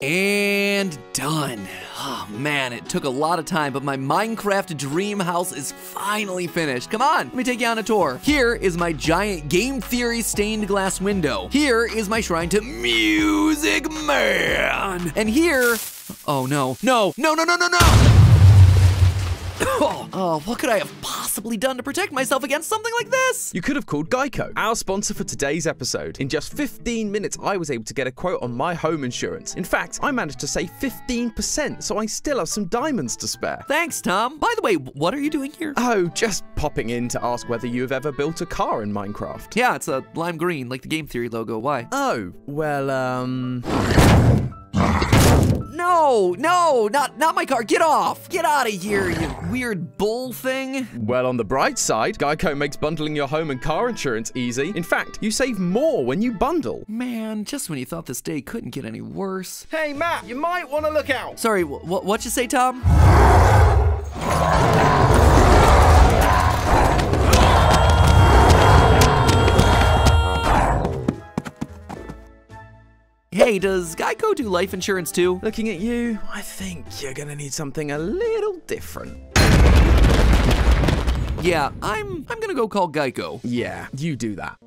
And done. Oh man, it took a lot of time, but my Minecraft dream house is finally finished. Come on, let me take you on a tour. Here is my giant game theory stained glass window. Here is my shrine to Music Man. And here, oh no, no, no, no, no, no, no! Oh, what could I have possibly done to protect myself against something like this? You could have called Geico, our sponsor for today's episode. In just 15 minutes, I was able to get a quote on my home insurance. In fact, I managed to save 15%, so I still have some diamonds to spare. Thanks, Tom. By the way, what are you doing here? Oh, just popping in to ask whether you have ever built a car in Minecraft. Yeah, it's a lime green, like the game theory logo. Why? Oh, well, No, no, not my car. Get off. Get out of here, you weird bull thing. Well, on the bright side, Geico makes bundling your home and car insurance easy. In fact, you save more when you bundle. Man, just when you thought this day couldn't get any worse. Hey, Matt, you might want to look out. Sorry, what'd you say, Tom? Hey, does Geico do life insurance too? Looking at you, I think you're gonna need something a little different. Yeah, I'm gonna go call Geico. Yeah, you do that.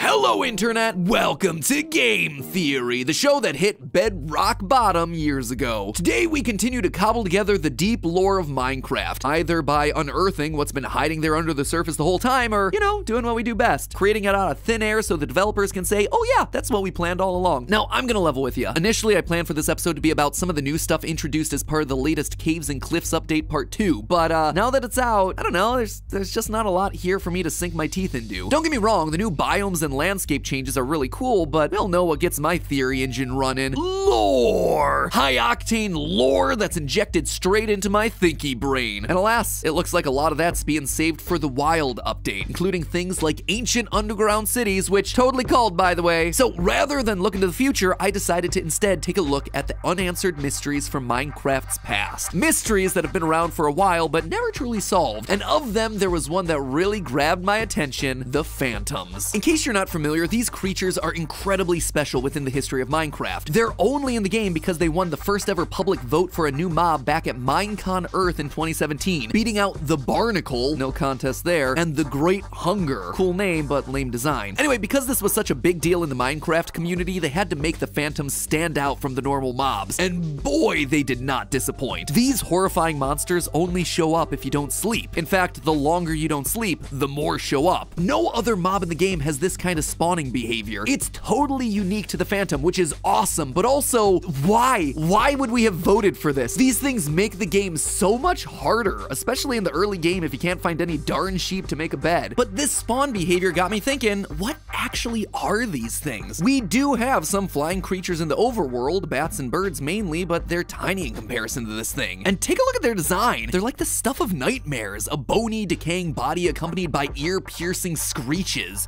Hello, Internet! Welcome to Game Theory, the show that hit bedrock bottom years ago. Today, we continue to cobble together the deep lore of Minecraft, either by unearthing what's been hiding there under the surface the whole time, or, you know, doing what we do best, creating it out of thin air so the developers can say, oh yeah, that's what we planned all along. Now, I'm gonna level with you. Initially, I planned for this episode to be about some of the new stuff introduced as part of the latest Caves and Cliffs update part 2, but now that it's out, I don't know, there's just not a lot here for me to sink my teeth into. Don't get me wrong, the new biomes and landscape changes are really cool, but we all know what gets my theory engine running. Lore! High-octane lore that's injected straight into my thinky brain. And alas, it looks like a lot of that's being saved for the Wild update, including things like ancient underground cities, which totally called, by the way. So rather than look into the future, I decided to instead take a look at the unanswered mysteries from Minecraft's past. Mysteries that have been around for a while, but never truly solved. And of them, there was one that really grabbed my attention: the Phantoms. In case you're not familiar, these creatures are incredibly special within the history of Minecraft. They're only in the game because they won the first ever public vote for a new mob back at Minecon Earth in 2017, beating out the Barnacle, no contest there, and the Great Hunger. Cool name, but lame design. Anyway, because this was such a big deal in the Minecraft community, they had to make the Phantoms stand out from the normal mobs, and boy, they did not disappoint. These horrifying monsters only show up if you don't sleep. In fact, the longer you don't sleep, the more show up. No other mob in the game has this kind of spawning behavior. It's totally unique to the Phantom, which is awesome, but also, why? Why would we have voted for this? These things make the game so much harder, especially in the early game if you can't find any darn sheep to make a bed. But this spawn behavior got me thinking, what actually are these things? We do have some flying creatures in the overworld, bats and birds mainly, but they're tiny in comparison to this thing. And take a look at their design. They're like the stuff of nightmares, a bony, decaying body accompanied by ear-piercing screeches.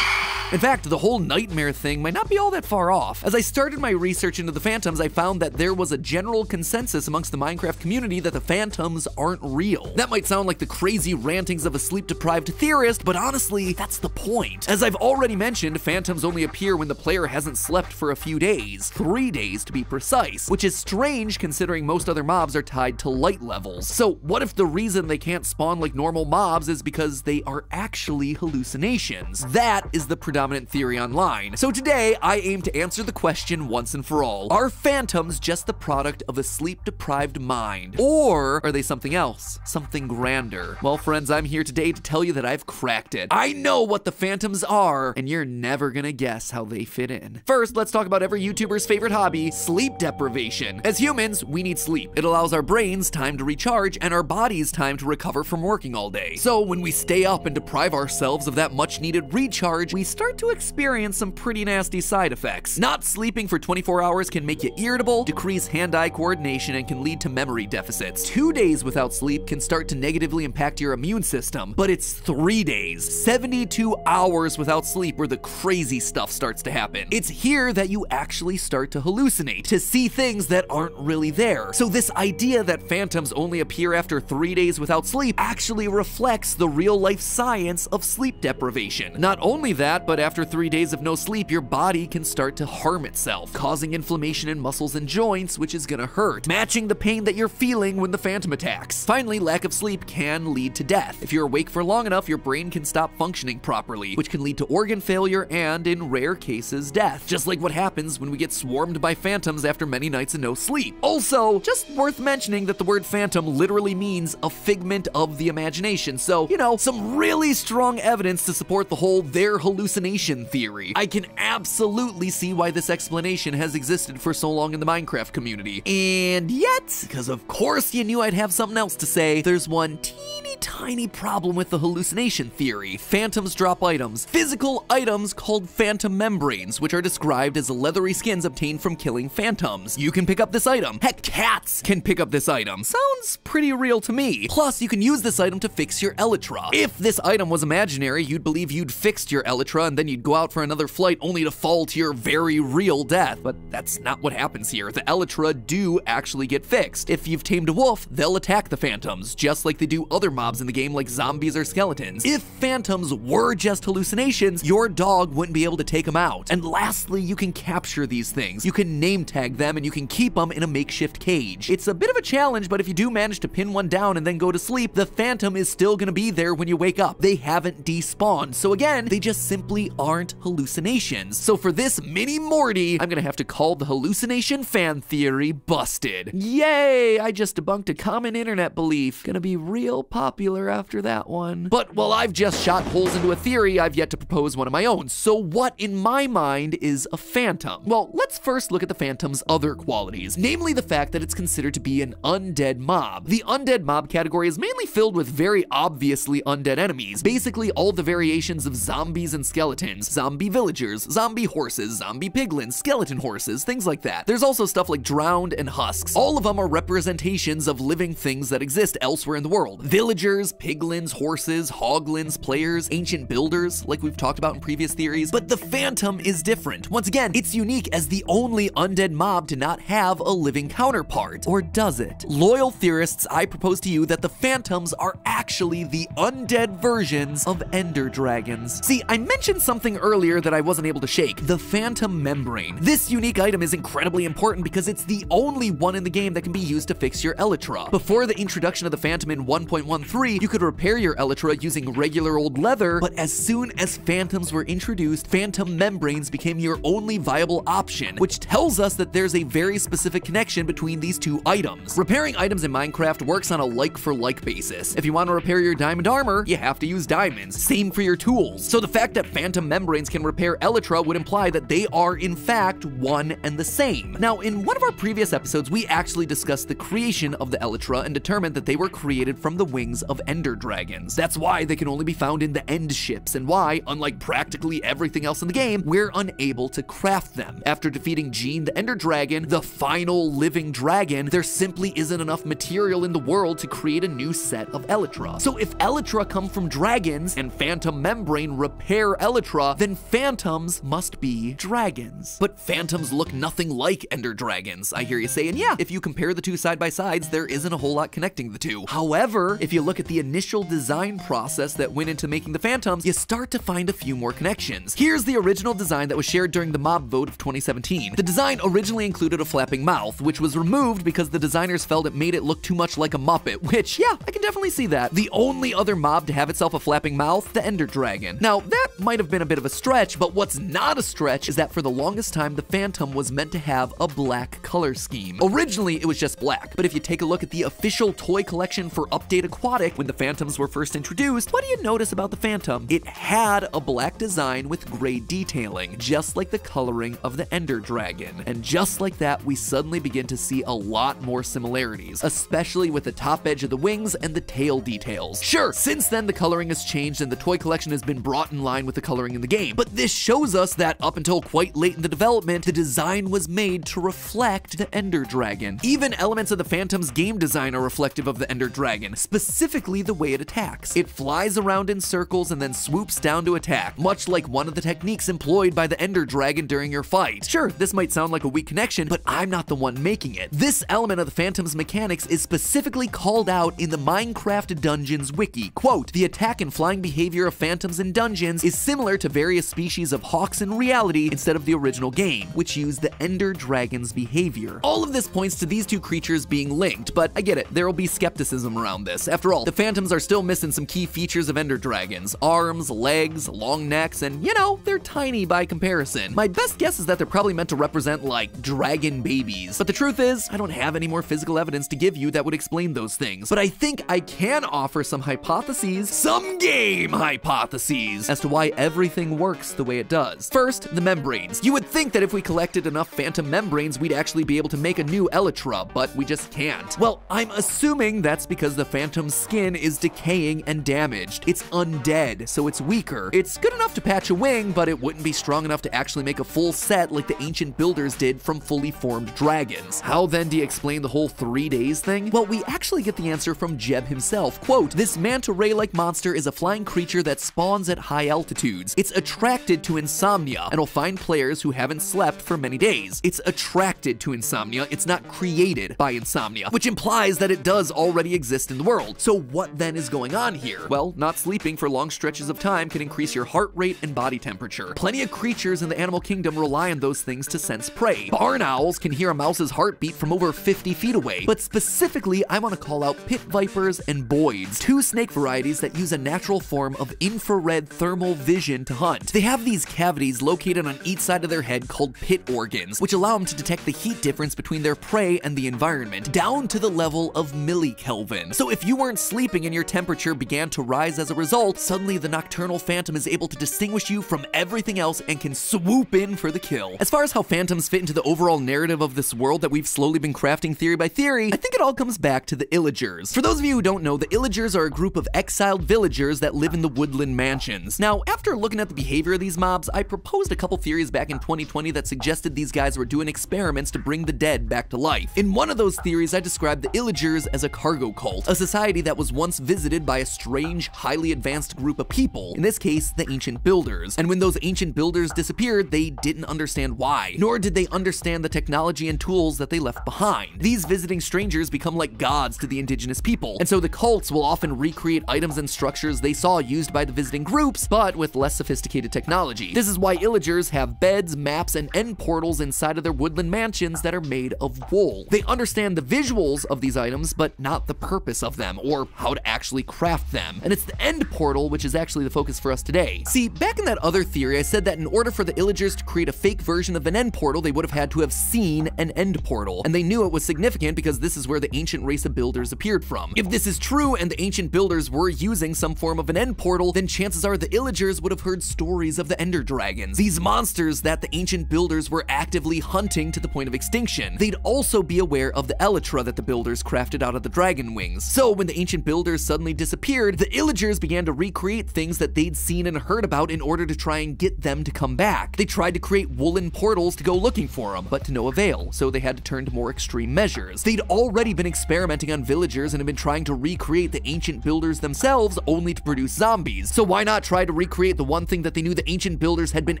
In fact, the whole nightmare thing might not be all that far off. As I started my research into the Phantoms, I found that there was a general consensus amongst the Minecraft community that the Phantoms aren't real. That might sound like the crazy rantings of a sleep-deprived theorist, but honestly, that's the point. As I've already mentioned, Phantoms only appear when the player hasn't slept for a few days. 3 days to be precise, which is strange considering most other mobs are tied to light levels. So what if the reason they can't spawn like normal mobs is because they are actually hallucinations? That is the predominant theory online. So today, I aim to answer the question once and for all. Are Phantoms just the product of a sleep-deprived mind? Or are they something else? Something grander? Well, friends, I'm here today to tell you that I've cracked it. I know what the Phantoms are, and you're never gonna guess how they fit in. First, let's talk about every YouTuber's favorite hobby, sleep deprivation. As humans, we need sleep. It allows our brains time to recharge and our bodies time to recover from working all day. So when we stay up and deprive ourselves of that much-needed recharge, we start to experience some pretty nasty side effects. Not sleeping for 24 hours can make you irritable, decrease hand-eye coordination, and can lead to memory deficits. 2 days without sleep can start to negatively impact your immune system, but it's 3 days, 72 hours without sleep where the crazy stuff starts to happen. It's here that you actually start to hallucinate, to see things that aren't really there. So this idea that Phantoms only appear after 3 days without sleep actually reflects the real-life science of sleep deprivation. Not only that, but but after 3 days of no sleep, your body can start to harm itself, causing inflammation in muscles and joints, which is gonna hurt, matching the pain that you're feeling when the phantom attacks. Finally, lack of sleep can lead to death. If you're awake for long enough, your brain can stop functioning properly, which can lead to organ failure and, in rare cases, death, just like what happens when we get swarmed by phantoms after many nights of no sleep. Also, just worth mentioning that the word phantom literally means a figment of the imagination, so, you know, some really strong evidence to support the whole they're hallucination theory. I can absolutely see why this explanation has existed for so long in the Minecraft community. And yet, because of course you knew I'd have something else to say, there's one teeny tiny problem with the hallucination theory. Phantoms drop items, physical items called phantom membranes, which are described as leathery skins obtained from killing phantoms. You can pick up this item. Heck, cats can pick up this item. Sounds pretty real to me. Plus, you can use this item to fix your elytra. If this item was imaginary, you'd believe you'd fixed your elytra and then you'd go out for another flight only to fall to your very real death. But that's not what happens here. The elytra do actually get fixed. If you've tamed a wolf, they'll attack the phantoms, just like they do other mobs in the game like zombies or skeletons. If phantoms were just hallucinations, your dog wouldn't be able to take them out. And lastly, you can capture these things. You can name tag them and you can keep them in a makeshift cage. It's a bit of a challenge, but if you do manage to pin one down and then go to sleep, the phantom is still gonna be there when you wake up. They haven't despawned. So again, they just simply aren't hallucinations. So for this mini Morty, I'm gonna have to call the hallucination fan theory busted. Yay! I just debunked a common internet belief. Gonna be real popular after that one. But while I've just shot holes into a theory, I've yet to propose one of my own. So what in my mind is a phantom? Well, let's first look at the phantom's other qualities, namely the fact that it's considered to be an undead mob. The undead mob category is mainly filled with very obviously undead enemies, basically all the variations of zombies and skeletons, zombie villagers, zombie horses, zombie piglins, skeleton horses, things like that. There's also stuff like drowned and husks. All of them are representations of living things that exist elsewhere in the world. Villagers, piglins, horses, hoglins, players, ancient builders, like we've talked about in previous theories. But the phantom is different. Once again, it's unique as the only undead mob to not have a living counterpart. Or does it? Loyal theorists, I propose to you that the phantoms are actually the undead versions of ender dragons. See, I mentioned something earlier that I wasn't able to shake, the phantom membrane. This unique item is incredibly important because it's the only one in the game that can be used to fix your elytra. Before the introduction of the phantom in 1.13, you could repair your elytra using regular old leather, but as soon as phantoms were introduced, phantom membranes became your only viable option, which tells us that there's a very specific connection between these two items. Repairing items in Minecraft works on a like-for-like basis. If you want to repair your diamond armor, you have to use diamonds. Same for your tools. So the fact that phantom membranes can repair elytra would imply that they are in fact one and the same. Now, in one of our previous episodes, we actually discussed the creation of the elytra and determined that they were created from the wings of ender dragons. That's why they can only be found in the end ships and why, unlike practically everything else in the game, we're unable to craft them. After defeating Gene the Ender Dragon, the final living dragon, there simply isn't enough material in the world to create a new set of elytra. So if elytra come from dragons and phantom membrane repair elytra, then phantoms must be dragons. But phantoms look nothing like ender dragons. I hear you saying, yeah, if you compare the two side by sides, there isn't a whole lot connecting the two. However, if you look at the initial design process that went into making the phantoms, you start to find a few more connections. Here's the original design that was shared during the mob vote of 2017. The design originally included a flapping mouth, which was removed because the designers felt it made it look too much like a Muppet, which, yeah, I can definitely see that. The only other mob to have itself a flapping mouth, the Ender Dragon. Now, that might have been a bit of a stretch, but what's not a stretch is that for the longest time, the Phantom was meant to have a black color scheme. Originally, it was just black, but if you take a look at the official toy collection for Update Aquatic, when the Phantoms were first introduced, what do you notice about the Phantom? It had a black design with gray detailing, just like the coloring of the Ender Dragon. And just like that, we suddenly begin to see a lot more similarities, especially with the top edge of the wings and the tail details. Sure, since then the coloring has changed and the toy collection has been brought in line with the coloring in the game, but this shows us that up until quite late in the development, the design was made to reflect the Ender Dragon. Even elements of the Phantom's game design are reflective of the Ender Dragon, specifically the way it attacks. It flies around in circles and then swoops down to attack, much like one of the techniques employed by the Ender Dragon during your fight. Sure, this might sound like a weak connection, but I'm not the one making it. This element of the Phantom's mechanics is specifically called out in the Minecraft Dungeons wiki. Quote, "The attack and flying behavior of Phantoms in dungeons is similar similar to various species of hawks in reality instead of the original game, which used the Ender Dragon's behavior. All of this points to these two creatures being linked, but I get it, there will be skepticism around this. After all, the Phantoms are still missing some key features of Ender Dragons: arms, legs, long necks, and you know, they're tiny by comparison. My best guess is that they're probably meant to represent like dragon babies, but the truth is, I don't have any more physical evidence to give you that would explain those things. But I think I can offer some hypotheses, some game hypotheses, as to why everything works the way it does. First, the membranes. You would think that if we collected enough Phantom membranes, we'd actually be able to make a new Elytra, but we just can't. Well, I'm assuming that's because the Phantom's skin is decaying and damaged. It's undead, so it's weaker. It's good enough to patch a wing, but it wouldn't be strong enough to actually make a full set like the ancient builders did from fully formed dragons. How then do you explain the whole 3 days thing? Well, we actually get the answer from Jeb himself. Quote, "This manta ray-like monster is a flying creature that spawns at high altitudes. It's attracted to insomnia and will find players who haven't slept for many days." It's attracted to insomnia, it's not created by insomnia, which implies that it does already exist in the world. So what then is going on here? Well, not sleeping for long stretches of time can increase your heart rate and body temperature. Plenty of creatures in the animal kingdom rely on those things to sense prey. Barn owls can hear a mouse's heartbeat from over 50 feet away. But specifically, I want to call out pit vipers and boids, two snake varieties that use a natural form of infrared thermal vision to hunt. They have these cavities located on each side of their head called pit organs, which allow them to detect the heat difference between their prey and the environment, down to the level of millikelvin. So if you weren't sleeping and your temperature began to rise as a result, suddenly the nocturnal phantom is able to distinguish you from everything else and can swoop in for the kill. As far as how phantoms fit into the overall narrative of this world that we've slowly been crafting theory by theory, I think it all comes back to the Illagers. For those of you who don't know, the Illagers are a group of exiled villagers that live in the woodland mansions. Now, after looking at the behavior of these mobs, I proposed a couple theories back in 2020 that suggested these guys were doing experiments to bring the dead back to life. In one of those theories, I described the Illagers as a cargo cult, a society that was once visited by a strange, highly advanced group of people, in this case, the ancient builders. And when those ancient builders disappeared, they didn't understand why, nor did they understand the technology and tools that they left behind. These visiting strangers become like gods to the indigenous people, and so the cults will often recreate items and structures they saw used by the visiting groups, but with less sophisticated technology. This is why Illagers have beds, maps, and end portals inside of their woodland mansions that are made of wool. They understand the visuals of these items, but not the purpose of them, or how to actually craft them. And it's the end portal which is actually the focus for us today. See, back in that other theory, I said that in order for the Illagers to create a fake version of an end portal, they would have had to have seen an end portal, and they knew it was significant because this is where the ancient race of builders appeared from. If this is true and the ancient builders were using some form of an end portal, then chances are the Illagers would have heard stories of the Ender Dragons, these monsters that the ancient builders were actively hunting to the point of extinction. They'd also be aware of the Elytra that the builders crafted out of the dragon wings. So when the ancient builders suddenly disappeared, the Illagers began to recreate things that they'd seen and heard about in order to try and get them to come back. They tried to create woolen portals to go looking for them, but to no avail, so they had to turn to more extreme measures. They'd already been experimenting on villagers and had been trying to recreate the ancient builders themselves only to produce zombies. So why not try to recreate the one thing that they knew the ancient builders had been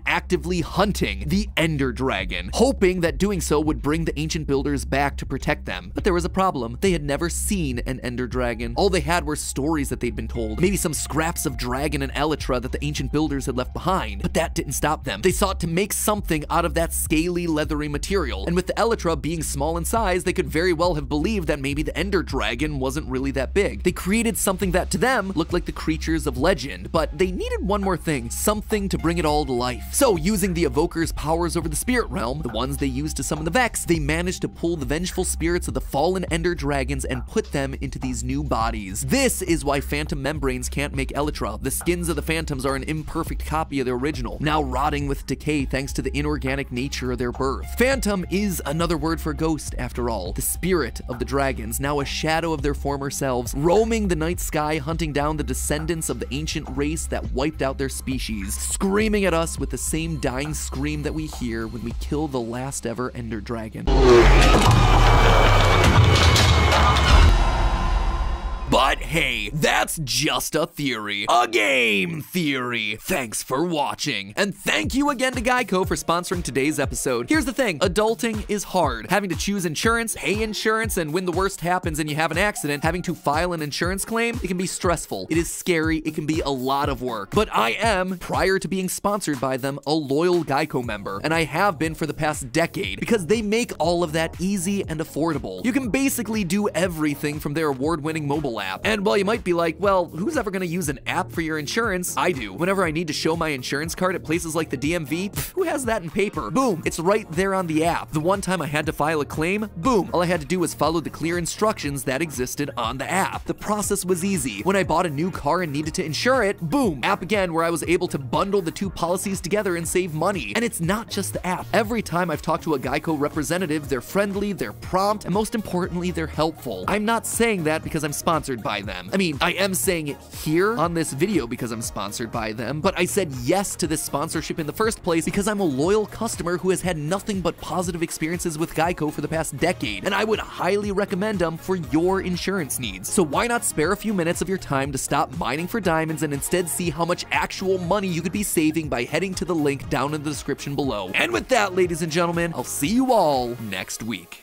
actively hunting, the Ender Dragon, hoping that doing so would bring the ancient builders back to protect them. But there was a problem. They had never seen an Ender Dragon. All they had were stories that they'd been told, maybe some scraps of dragon and Elytra that the ancient builders had left behind. But that didn't stop them. They sought to make something out of that scaly, leathery material, and with the Elytra being small in size, they could very well have believed that maybe the Ender Dragon wasn't really that big. They created something that to them looked like the creatures of legend, but they needed one more thing, something to bring it all to life. So using the Evoker's powers over the spirit realm, the ones they used to summon the Vex, they managed to pull the vengeful spirits of the fallen Ender Dragons and put them into these new bodies. This is why Phantom membranes can't make Elytra. The skins of the Phantoms are an imperfect copy of the original, now rotting with decay thanks to the inorganic nature of their birth. Phantom is another word for ghost, after all. The spirit of the dragons, now a shadow of their former selves, roaming the night sky, hunting down the descendants of the ancient race that wiped out their species, screaming at us with the same dying scream that we hear when we kill the last ever Ender Dragon. But hey, that's just a theory. A game theory. Thanks for watching. And thank you again to Geico for sponsoring today's episode. Here's the thing, adulting is hard. Having to choose insurance, pay insurance, and when the worst happens and you have an accident, having to file an insurance claim, it can be stressful. It is scary. It can be a lot of work. But I am, prior to being sponsored by them, a loyal Geico member. And I have been for the past decade because they make all of that easy and affordable. You can basically do everything from their award-winning mobile app. And while you might be like, well, who's ever gonna use an app for your insurance? I do. Whenever I need to show my insurance card at places like the DMV, who has that in paper? Boom, it's right there on the app. The one time I had to file a claim, boom, all I had to do was follow the clear instructions that existed on the app. The process was easy. When I bought a new car and needed to insure it, boom, app again, where I was able to bundle the two policies together and save money. And it's not just the app. Every time I've talked to a Geico representative, they're friendly, they're prompt, and most importantly, they're helpful. I'm not saying that because I'm sponsored by them. I mean, I am saying it here on this video because I'm sponsored by them, but I said yes to this sponsorship in the first place because I'm a loyal customer who has had nothing but positive experiences with Geico for the past decade, and I would highly recommend them for your insurance needs. So why not spare a few minutes of your time to stop mining for diamonds and instead see how much actual money you could be saving by heading to the link down in the description below. And with that, ladies and gentlemen, I'll see you all next week.